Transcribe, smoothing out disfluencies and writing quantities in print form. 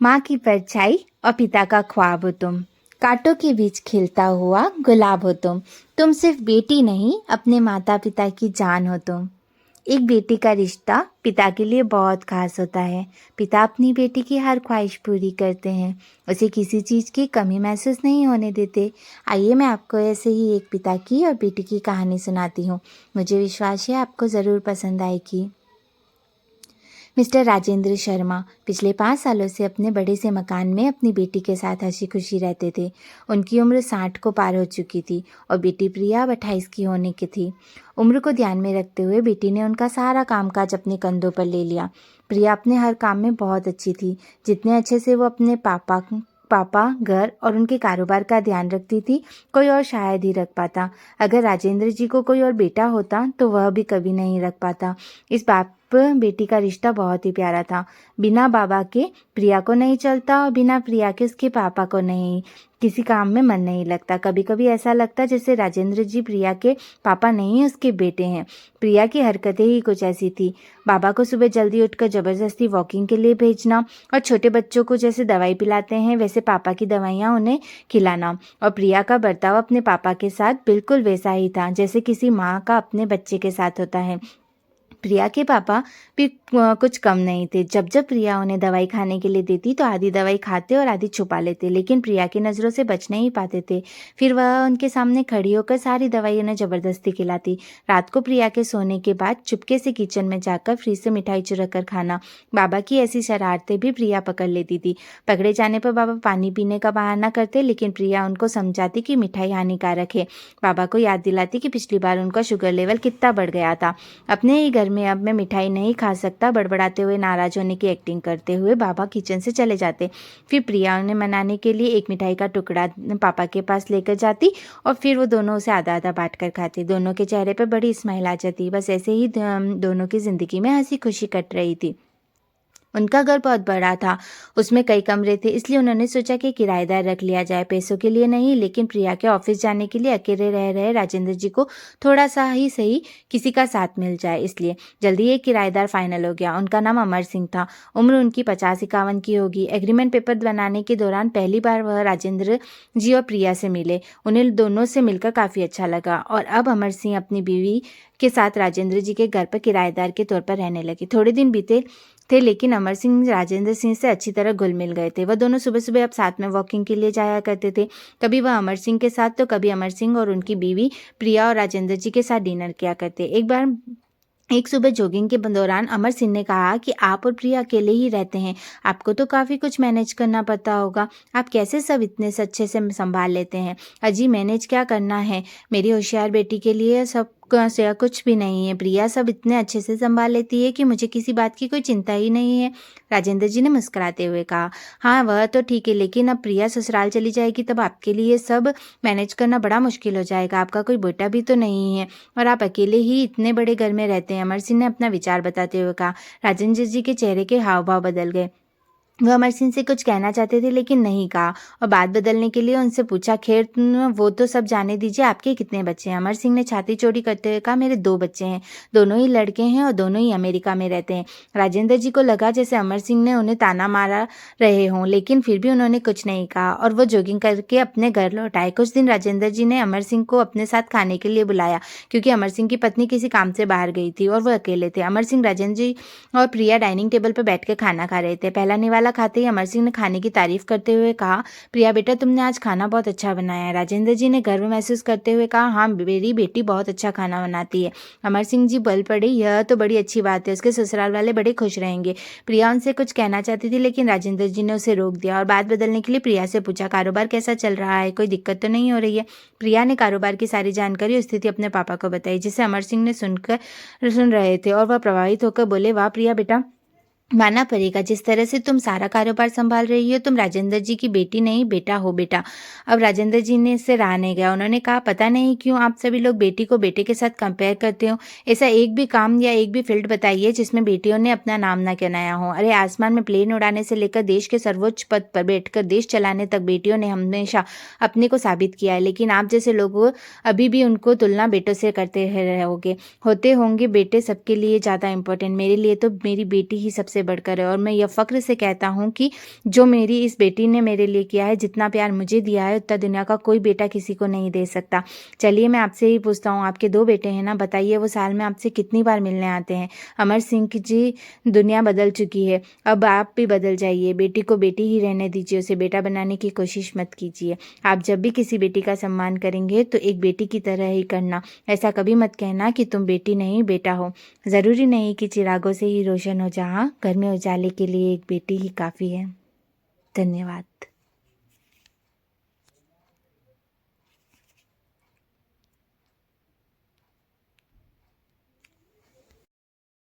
माँ की परछाई और पिता का ख्वाब हो तुम, कांटों के बीच खिलता हुआ गुलाब हो तुम सिर्फ बेटी नहीं अपने माता पिता की जान हो तुम। एक बेटी का रिश्ता पिता के लिए बहुत खास होता है। पिता अपनी बेटी की हर ख्वाहिश पूरी करते हैं, उसे किसी चीज़ की कमी महसूस नहीं होने देते। आइए मैं आपको ऐसे ही एक पिता की और बेटी की कहानी सुनाती हूँ। मुझे विश्वास है आपको ज़रूर पसंद आएगी। मिस्टर राजेंद्र शर्मा पिछले 5 सालों से अपने बड़े से मकान में अपनी बेटी के साथ हंसी खुशी रहते थे। उनकी उम्र 60 को पार हो चुकी थी और बेटी प्रिया अब 28 की होने की थी। उम्र को ध्यान में रखते हुए बेटी ने उनका सारा कामकाज अपने कंधों पर ले लिया। प्रिया अपने हर काम में बहुत अच्छी थी, जितने अच्छे से वो अपने पापा, घर और उनके कारोबार का ध्यान रखती थी, कोई और शायद ही रख पाता। अगर राजेंद्र जी को कोई और बेटा होता तो वह भी कभी नहीं रख पाता। इस बाप बेटी का रिश्ता बहुत ही प्यारा था। बिना बाबा के प्रिया को नहीं चलता और बिना प्रिया के उसके पापा को नहीं, किसी काम में मन नहीं लगता। कभी कभी ऐसा लगता जैसे राजेंद्र जी प्रिया के पापा नहीं उसके बेटे हैं। प्रिया की हरकतें ही कुछ ऐसी थी। बाबा को सुबह जल्दी उठकर ज़बरदस्ती वॉकिंग के लिए भेजना और छोटे बच्चों को जैसे दवाई पिलाते हैं वैसे पापा की दवाइयाँ उन्हें खिलाना। और प्रिया का बर्ताव अपने पापा के साथ बिल्कुल वैसा ही था जैसे किसी माँ का अपने बच्चे के साथ होता है। प्रिया के पापा भी कुछ कम नहीं थे। जब जब प्रिया उन्हें दवाई खाने के लिए देती तो आधी दवाई खाते और आधी छुपा लेते, लेकिन प्रिया की नज़रों से बच नहीं पाते थे। फिर वह उनके सामने खड़ी होकर सारी दवाई उन्हें ज़बरदस्ती खिलाती। रात को प्रिया के सोने के बाद चुपके से किचन में जाकर फ्रिज से मिठाई चुरा कर खाना। बाबा की ऐसी शरारतें भी प्रिया पकड़ लेती थी। पकड़े जाने पर बाबा पानी पीने का बहाना करते, लेकिन प्रिया उनको समझाती कि मिठाई हानिकारक है। बाबा को याद दिलाती कि पिछली बार उनका शुगर लेवल कितना बढ़ गया था। अपने ही घर में अब मैं मिठाई नहीं खा सकता, बड़बड़ाते हुए नाराज होने की एक्टिंग करते हुए बाबा किचन से चले जाते। फिर प्रिया उन्हें मनाने के लिए एक मिठाई का टुकड़ा पापा के पास लेकर जाती और फिर वो दोनों उसे आधा आधा बांट कर खाते। दोनों के चेहरे पर बड़ी स्माइल आ जाती। बस ऐसे ही दोनों की जिंदगी में हंसी खुशी कट रही थी। उनका घर बहुत बड़ा था, उसमें कई कमरे थे, इसलिए उन्होंने सोचा कि किराएदार रख लिया जाए। पैसों के लिए नहीं, लेकिन प्रिया के ऑफिस जाने के लिए अकेले रह रहे राजेंद्र जी को थोड़ा सा ही सही किसी का साथ मिल जाए, इसलिए जल्दी एक किराएदार फाइनल हो गया। उनका नाम अमर सिंह था। उम्र उनकी 50-51 की होगी। एग्रीमेंट पेपर बनाने के दौरान पहली बार वह राजेंद्र जी और प्रिया से मिले। उन्हें दोनों से मिलकर काफ़ी अच्छा लगा और अब अमर सिंह अपनी बीवी के साथ राजेंद्र जी के घर पर किराएदार के तौर पर रहने लगे। थोड़े दिन बीते थे, लेकिन अमर सिंह राजेंद्र सिंह से अच्छी तरह घुल मिल गए थे। वह दोनों सुबह सुबह अब साथ में वॉकिंग के लिए जाया करते थे। कभी वह अमर सिंह के साथ तो कभी अमर सिंह और उनकी बीवी प्रिया और राजेंद्र जी के साथ डिनर किया करते। एक सुबह जॉगिंग के दौरान अमर सिंह ने कहा कि आप और प्रिया अकेले ही रहते हैं, आपको तो काफ़ी कुछ मैनेज करना पड़ता होगा। आप कैसे सब इतने अच्छे से संभाल लेते हैं? अजी मैनेज क्या करना है, मेरी होशियार बेटी के लिए सब से कुछ भी नहीं है। प्रिया सब इतने अच्छे से संभाल लेती है कि मुझे किसी बात की कोई चिंता ही नहीं है। राजेंद्र जी ने मुस्कुराते हुए कहा, हाँ वह तो ठीक है, लेकिन अब प्रिया ससुराल चली जाएगी तब आपके लिए सब मैनेज करना बड़ा मुश्किल हो जाएगा। आपका कोई बेटा भी तो नहीं है और आप अकेले ही इतने बड़े घर में रहते हैं। अमर सिंह ने अपना विचार बताते हुए कहा। राजेंद्र जी के चेहरे के हाव भाव बदल गए। वह अमर सिंह से कुछ कहना चाहते थे लेकिन नहीं कहा और बात बदलने के लिए उनसे पूछा, खैर वो तो सब जाने दीजिए, आपके कितने बच्चे हैं? अमर सिंह ने छाती चौड़ी करते हुए कहा, मेरे 2 बच्चे हैं, दोनों ही लड़के हैं और दोनों ही अमेरिका में रहते हैं। राजेंद्र जी को लगा जैसे अमर सिंह ने उन्हें ताना मारा रहे हों, लेकिन फिर भी उन्होंने कुछ नहीं कहा और वो जॉगिंग करके अपने घर लौट आए। कुछ दिन राजेंद्र जी ने अमर सिंह को अपने साथ खाने के लिए बुलाया, क्योंकि अमर सिंह की पत्नी किसी काम से बाहर गई थी और वह अकेले थे। अमर सिंह, राजेंद्र जी और प्रिया डाइनिंग टेबल पर बैठकर खाना खा रहे थे। पहला निवाला खाते ही अमर सिंह ने खाने की तारीफ करते हुए कहा, प्रिया बेटा तुमने आज खाना बहुत अच्छा बनाया है। राजेंद्र जी ने गर्व महसूस करते हुए कहा, हाँ मेरी बेटी बहुत अच्छा खाना बनाती है। अमर सिंह जी बल पड़े, यह तो बड़ी अच्छी बात है, उसके ससुराल वाले बड़े खुश रहेंगे। प्रिया उनसे कुछ कहना चाहती थी, लेकिन राजेंद्र जी ने उसे रोक दिया और बात बदलने के लिए प्रिया से पूछा, कारोबार कैसा चल रहा है, कोई दिक्कत तो नहीं हो रही है? प्रिया ने कारोबार की सारी जानकारी और स्थिति अपने पापा को बताई, जिसे अमर सिंह ने सुन रहे थे और वह प्रभावित होकर बोले, वाह प्रिया बेटा, मानना पड़ेगा, जिस तरह से तुम सारा कारोबार संभाल रही हो, तुम राजेंद्र जी की बेटी नहीं बेटा हो बेटा। अब राजेंद्र जी ने इससे रहा नहीं गया। उन्होंने कहा, पता नहीं क्यों आप सभी लोग बेटी को बेटे के साथ कंपेयर करते हो। ऐसा एक भी काम या एक भी फील्ड बताइए जिसमें बेटियों ने अपना नाम ना बनाया हो। अरे आसमान में प्लेन उड़ाने से लेकर देश के सर्वोच्च पद पर बैठकर देश चलाने तक बेटियों ने हमेशा अपने को साबित किया है, लेकिन आप जैसे लोग अभी भी उनको तुलना बेटों से करते रहोगे। होते होंगे बेटे सबके लिए ज़्यादा इम्पोर्टेंट, मेरे लिए तो मेरी बेटी ही सबसे सबसे बढ़कर है। और मैं यह फ़क्र से कहता हूँ कि जो मेरी इस बेटी ने मेरे लिए किया है, जितना प्यार मुझे दिया है, उतना दुनिया का कोई बेटा किसी को नहीं दे सकता। चलिए मैं आपसे ही पूछता हूँ, आपके 2 बेटे हैं ना, बताइए वो साल में आपसे कितनी बार मिलने आते हैं? अमर सिंह जी, दुनिया बदल चुकी है, अब आप भी बदल जाइए। बेटी को बेटी ही रहने दीजिए, उसे बेटा बनाने की कोशिश मत कीजिए। आप जब भी किसी बेटी का सम्मान करेंगे तो एक बेटी की तरह ही करना। ऐसा कभी मत कहना कि तुम बेटी नहीं बेटा हो। ज़रूरी नहीं कि चिरागों से ही रोशन हो जहाँ, घर में उजाले के लिए एक बेटी ही काफ़ी है। धन्यवाद।